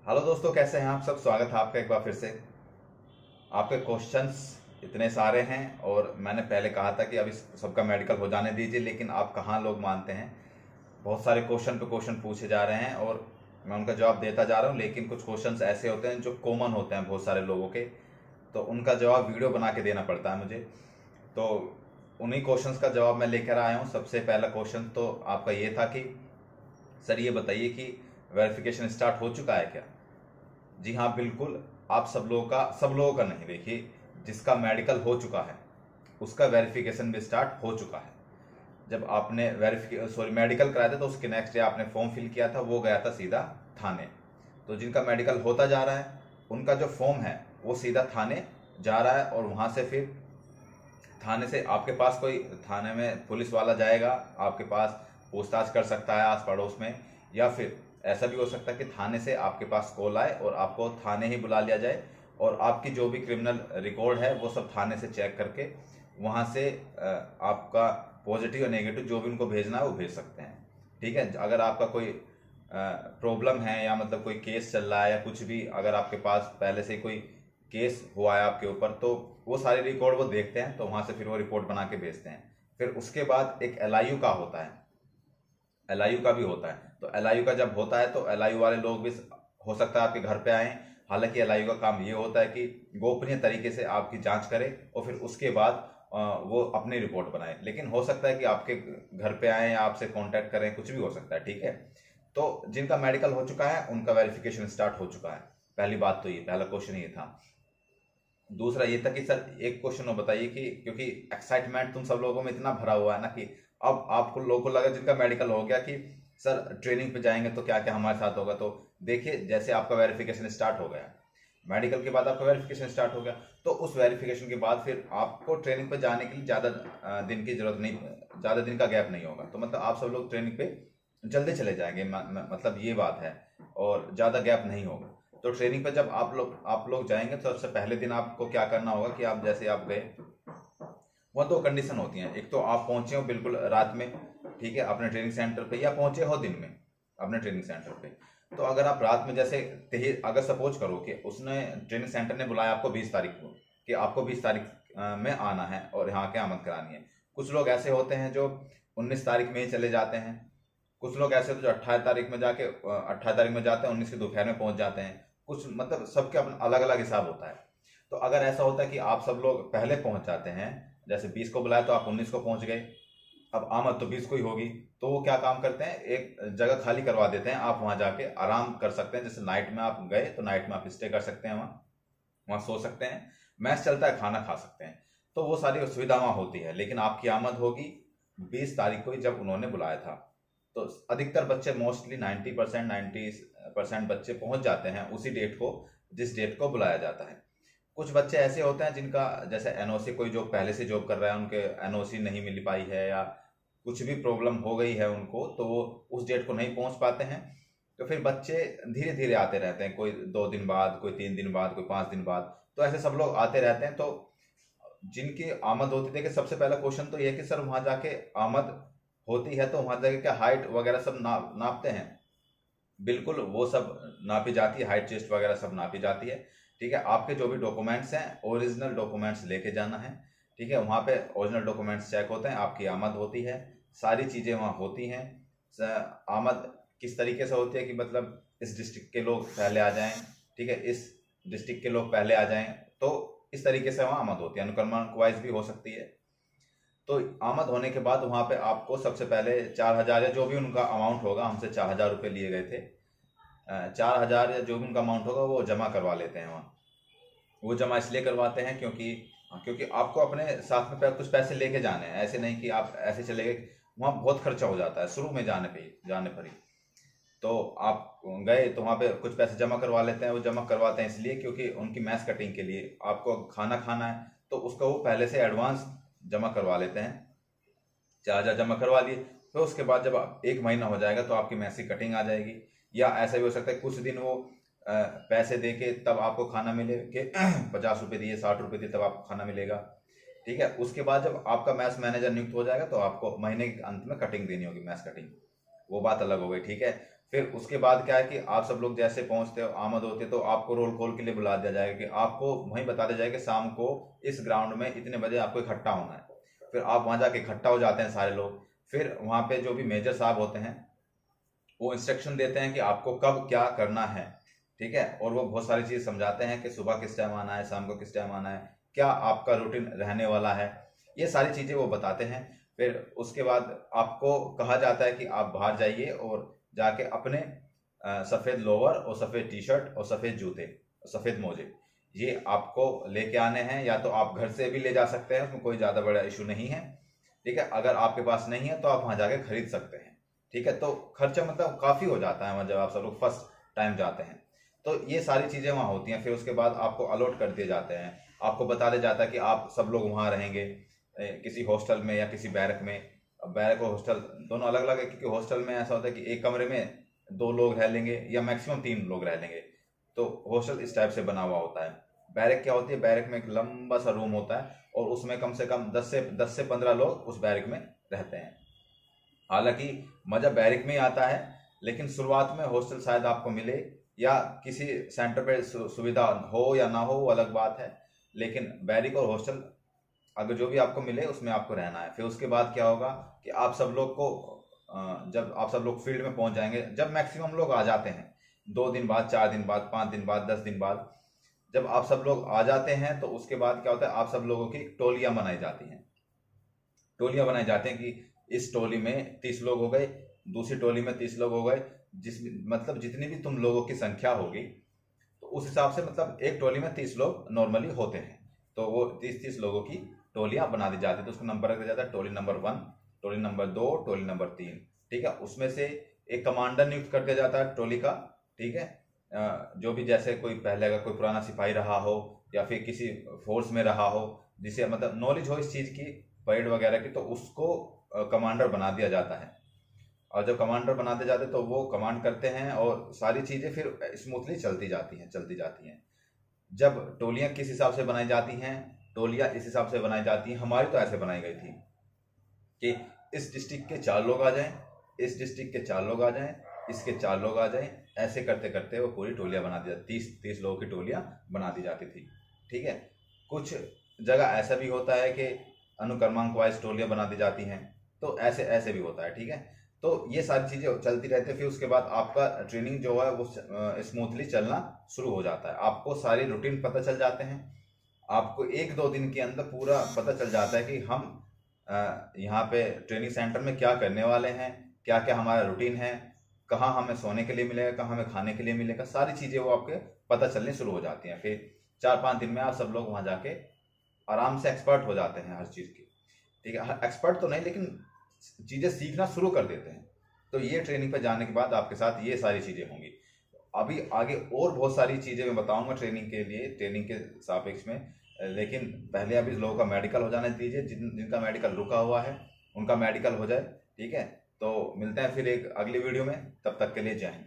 Hello दोस्तों, कैसे हैं आप सब। स्वागत है आपका एक बार फिर से। आपके क्वेश्चंस इतने सारे हैं और मैंने पहले कहा था कि अभी सबका मेडिकल हो जाने दीजिए, लेकिन आप कहाँ लोग मानते हैं। बहुत सारे क्वेश्चन पे क्वेश्चन पूछे जा रहे हैं और मैं उनका जवाब देता जा रहा हूँ, लेकिन कुछ क्वेश्चंस ऐसे होते हैं जो कॉमन होते हैं बहुत सारे लोगों के, तो उनका जवाब वीडियो बना के देना पड़ता है मुझे। तो उन्हीं क्वेश्चंस का जवाब मैं लेकर आया हूँ। सबसे पहला क्वेश्चन तो आपका ये था कि सर ये बताइए कि वेरिफिकेशन स्टार्ट हो चुका है क्या। जी हाँ, बिल्कुल। आप सब लोगों का नहीं, देखिए, जिसका मेडिकल हो चुका है उसका वेरिफिकेशन भी स्टार्ट हो चुका है। जब आपने मेडिकल कराया था तो उसके नेक्स्ट डे आपने फॉर्म फिल किया था, वो गया था सीधा थाने। तो जिनका मेडिकल होता जा रहा है उनका जो फॉर्म है वो सीधा थाने जा रहा है, और वहां से फिर थाने से आपके पास कोई, थाने में पुलिस वाला जाएगा आपके पास, पूछताछ कर सकता है आस पड़ोस में, या फिर ऐसा भी हो सकता है कि थाने से आपके पास कॉल आए और आपको थाने ही बुला लिया जाए, और आपकी जो भी क्रिमिनल रिकॉर्ड है वो सब थाने से चेक करके वहाँ से आपका पॉजिटिव या नेगेटिव जो भी उनको भेजना है वो भेज सकते हैं। ठीक है। अगर आपका कोई प्रॉब्लम है या मतलब कोई केस चल रहा है या कुछ भी, अगर आपके पास पहले से कोई केस हुआ है आपके ऊपर, तो वो सारे रिकॉर्ड वो देखते हैं, तो वहां से फिर वो रिपोर्ट बना के भेजते हैं। फिर उसके बाद एक एलआईयू का होता है, एलआईयू का भी होता है। तो एलआईयू का जब होता है तो एलआईयू वाले लोग भी हो सकता है आपके घर पे आए। हालांकि एलआईयू का काम ये होता है कि गोपनीय तरीके से आपकी जांच करे और फिर उसके बाद वो अपनी रिपोर्ट बनाए, लेकिन हो सकता है कि आपके घर पे आए या आपसे कांटेक्ट करें, कुछ भी हो सकता है। ठीक है। तो जिनका मेडिकल हो चुका है उनका वेरिफिकेशन स्टार्ट हो चुका है। पहली बात तो ये, पहला क्वेश्चन ये था। दूसरा ये था कि सर एक क्वेश्चन और बताइए कि, क्योंकि एक्साइटमेंट तुम सब लोगों में इतना भरा हुआ है ना कि अब आपको लोगों को लगा जिनका मेडिकल हो गया कि सर ट्रेनिंग पे जाएंगे तो क्या क्या हमारे साथ होगा। तो देखिए, जैसे आपका वेरिफिकेशन स्टार्ट हो गया, मेडिकल के बाद आपका वेरिफिकेशन स्टार्ट हो गया, तो उस वेरिफिकेशन के बाद फिर आपको ट्रेनिंग पे जाने के लिए ज़्यादा दिन की जरूरत नहीं, ज़्यादा दिन का गैप नहीं होगा। तो मतलब आप सब लोग ट्रेनिंग पे जल्दी चले जाएंगे, मतलब ये बात है, और ज़्यादा गैप नहीं होगा। तो ट्रेनिंग पे जब आप लोग जाएंगे तो सबसे पहले दिन आपको क्या करना होगा कि आप जैसे आप गए, वहाँ दो कंडीशन होती हैं। एक तो आप पहुंचे हो बिल्कुल रात में, ठीक है, अपने ट्रेनिंग सेंटर पे, या पहुंचे हो दिन में अपने ट्रेनिंग सेंटर पे। तो अगर आप रात में जैसे अगर सपोज करो कि उसने ट्रेनिंग सेंटर ने बुलाया आपको 20 तारीख को कि आपको 20 तारीख में आना है और यहाँ के आमद करानी है। कुछ लोग ऐसे होते हैं जो 19 तारीख में ही चले जाते हैं। कुछ लोग ऐसे होते हैं जो 28 तारीख में जाके 28 तारीख में जाते हैं, 19 के दोपहर में पहुंच जाते हैं। कुछ मतलब सबके अपना अलग अलग हिसाब होता है। तो अगर ऐसा होता है कि आप सब लोग पहले पहुंच जाते हैं, जैसे 20 को बुलाया तो आप 19 को पहुंच गए, अब आमद तो 20 को ही होगी, तो वो क्या काम करते हैं, एक जगह खाली करवा देते हैं, आप वहां जाके आराम कर सकते हैं। जैसे नाइट में आप गए तो नाइट में आप स्टे कर सकते हैं, वहाँ वहाँ सो सकते हैं, मैच चलता है, खाना खा सकते हैं। तो वो सारी सुविधा वहाँ होती है। लेकिन आपकी आमद होगी 20 तारीख को ही, जब उन्होंने बुलाया था। तो अधिकतर बच्चे, मोस्टली 90% बच्चे पहुंच जाते हैं उसी डेट को, जिस डेट को बुलाया जाता है। कुछ बच्चे ऐसे होते हैं जिनका जैसे एनओसी, कोई जो पहले से जॉब कर रहा है उनके एनओसी नहीं मिल पाई है या कुछ भी प्रॉब्लम हो गई है उनको, तो वो उस डेट को नहीं पहुंच पाते हैं। तो फिर बच्चे धीरे धीरे आते रहते हैं, कोई 2 दिन बाद, कोई 3 दिन बाद, कोई 5 दिन बाद, तो ऐसे सब लोग आते रहते हैं। तो जिनकी आमद होती है, कि सबसे पहला क्वेश्चन तो ये है कि सर वहां जाके आमद होती है तो वहां जाके क्या हाइट वगैरह सब नापते हैं। बिल्कुल, वो सब नापी जाती है, हाइट चेस्ट वगैरह सब नापी जाती है। ठीक है। आपके जो भी डॉक्यूमेंट्स हैं, ओरिजिनल डॉक्यूमेंट्स लेके जाना है। ठीक है। वहाँ पे ओरिजिनल डॉक्यूमेंट्स चेक होते हैं, आपकी आमद होती है, सारी चीज़ें वहाँ होती हैं। आमद किस तरीके से होती है कि मतलब इस डिस्ट्रिक्ट के लोग पहले आ जाएं, ठीक है, इस डिस्ट्रिक्ट के लोग पहले आ जाएं, तो इस तरीके से वहाँ आमद होती है। अनुक्रमांक वाइज भी हो सकती है। तो आमद होने के बाद वहाँ पे आपको सबसे पहले 4,000 या जो भी उनका अमाउंट होगा, हमसे 4,000 रुपये लिए गए थे, 4,000 या जो भी उनका अमाउंट होगा वो जमा करवा लेते हैं वहाँ। वो जमा इसलिए करवाते हैं क्योंकि क्योंकि आपको अपने साथ में कुछ पैसे लेके जाने हैं। ऐसे नहीं कि आप ऐसे चले गए, वहाँ बहुत खर्चा हो जाता है शुरू में जाने पर ही। तो आप गए तो वहाँ पे कुछ पैसे जमा करवा लेते हैं। वो जमा करवाते हैं इसलिए क्योंकि उनकी मैस कटिंग के लिए आपको खाना खाना है, तो उसका वो पहले से एडवांस जमा करवा लेते हैं। 4,000 जमा करवा दिए, फिर उसके बाद जब 1 महीना हो जाएगा तो आपकी मैस की कटिंग आ जाएगी। या ऐसा भी हो सकता है कुछ दिन वो पैसे दे के तब आपको खाना मिले कि 50 रुपये दिए, 60 रुपये दिए, तब आपको खाना मिलेगा। ठीक है। उसके बाद जब आपका मैथ्स मैनेजर नियुक्त हो जाएगा तो आपको महीने के अंत में कटिंग देनी होगी, मैथ्स कटिंग, वो बात अलग हो गई। ठीक है। फिर उसके बाद क्या है कि आप सब लोग जैसे पहुंचते हो, आमद होते तो आपको रोल कॉल के लिए बुला दिया जाएगा कि आपको वहीं बता दिया जाएगा कि शाम को इस ग्राउंड में इतने बजे आपको इकट्ठा होना है। फिर आप वहां जाके इकट्ठा हो जाते हैं सारे लोग। फिर वहां पे जो भी मेजर साहब होते हैं वो इंस्ट्रक्शन देते हैं कि आपको कब क्या करना है, ठीक है। और वो बहुत सारी चीज समझाते हैं कि सुबह किस टाइम आना है, शाम को किस टाइम आना है, क्या आपका रूटीन रहने वाला है, ये सारी चीजें वो बताते हैं। फिर उसके बाद आपको कहा जाता है कि आप बाहर जाइए और जाके अपने सफेद लोअर और सफेद टी शर्ट और सफेद जूते और सफेद मोजे ये आपको लेके आने हैं। या तो आप घर से भी ले जा सकते हैं, उसमें कोई ज्यादा बड़ा इशू नहीं है, ठीक है। अगर आपके पास नहीं है तो आप वहां जाके खरीद सकते हैं, ठीक है। तो खर्चा मतलब काफी हो जाता है जब आप सब लोग फर्स्ट टाइम जाते हैं। तो ये सारी चीजें वहां होती हैं। फिर उसके बाद आपको अलॉट कर दिए जाते हैं, आपको बता दिया जाता है कि आप सब लोग वहां रहेंगे किसी हॉस्टल में या किसी बैरक में। बैरक और हॉस्टल दोनों अलग अलग है, क्योंकि हॉस्टल में ऐसा होता है कि एक कमरे में 2 लोग रह लेंगे या मैक्सिमम 3 लोग रह लेंगे, तो हॉस्टल इस टाइप से बना हुआ होता है। बैरक क्या होती है, बैरक में एक लंबा सा रूम होता है और उसमें कम से कम 10 से 15 लोग उस बैरक में रहते हैं। हालांकि मजा बैरक में ही आता है, लेकिन शुरुआत में हॉस्टल शायद आपको मिले या किसी सेंटर पे सुविधा हो या ना हो वो अलग बात है, लेकिन बैरक और हॉस्टल अगर जो भी आपको मिले उसमें आपको रहना है। फिर उसके बाद क्या होगा कि आप सब लोग को जब आप सब लोग फील्ड में पहुंच जाएंगे, जब मैक्सिमम लोग आ जाते हैं 2 दिन बाद, 4 दिन बाद, 5 दिन बाद, 10 दिन बाद, जब आप सब लोग आ जाते हैं तो उसके बाद क्या होता है, आप सब लोगों की टोलियां बनाई जाती हैं। टोलियां बनाई जाती हैं कि इस टोली में 30 लोग हो गए, दूसरी टोली में 30 लोग हो गए, मतलब जितनी भी तुम लोगों की संख्या होगी तो उस हिसाब से, मतलब एक टोली में 30 लोग नॉर्मली होते हैं, तो वो 30 लोगों की टोलियां बना दी जाती है। तो उसको नंबर रख दिया जाता है, टोली नंबर 1, टोली नंबर 2, टोली नंबर 3, ठीक है। उसमें से एक कमांडर नियुक्त कर दिया जाता है टोली का, ठीक है। जो भी जैसे कोई पहले अगर कोई पुराना सिपाही रहा हो या फिर किसी फोर्स में रहा हो, जिसे मतलब नॉलेज हो इस चीज की, परेड वगैरह की, तो उसको कमांडर बना दिया जाता है। और जब कमांडर बना दिए जाते तो वो कमांड करते हैं और सारी चीजें फिर स्मूथली चलती जाती हैं। जब टोलियां किस हिसाब से बनाई जाती हैं, टोलियां इस हिसाब से बनाई जाती हैं, हमारी तो ऐसे बनाई गई थी कि इस डिस्ट्रिक्ट के 4 लोग आ जाएं, इस डिस्ट्रिक्ट के 4 लोग आ जाएं, इसके 4 लोग आ जाएं, ऐसे करते करते वो पूरी टोलियां बना दी जाती, 30 लोगों की टोलियां बना दी जाती थी, ठीक है। कुछ जगह ऐसा भी होता है कि अनुक्रमांक वाइज टोलियां बना दी जाती हैं, तो ऐसे ऐसे भी होता है, ठीक है। तो ये सारी चीजें चलती रहती है। फिर उसके बाद आपका ट्रेनिंग जो है वो स्मूथली चलना शुरू हो जाता है। आपको सारी रूटीन पता चल जाते हैं, आपको 1-2 दिन के अंदर पूरा पता चल जाता है कि हम यहाँ पे ट्रेनिंग सेंटर में क्या करने वाले हैं, क्या क्या हमारा रूटीन है, कहाँ हमें सोने के लिए मिलेगा, कहाँ हमें खाने के लिए मिलेगा, सारी चीजें वो आपके पता चलने शुरू हो जाती हैं। फिर 4-5 दिन में आप सब लोग वहां जाके आराम से एक्सपर्ट हो जाते हैं हर चीज की, ठीक है। एक्सपर्ट तो नहीं, लेकिन चीजें सीखना शुरू कर देते हैं। तो ये ट्रेनिंग पे जाने के बाद आपके साथ ये सारी चीजें होंगी। अभी आगे और बहुत सारी चीजें मैं बताऊंगा ट्रेनिंग के लिए, ट्रेनिंग के सापेक्ष में, लेकिन पहले अभी लोगों का मेडिकल हो जाने दीजिए। जिनका मेडिकल रुका हुआ है उनका मेडिकल हो जाए, ठीक है। तो मिलते हैं फिर एक अगली वीडियो में, तब तक के लिए जय हिंद।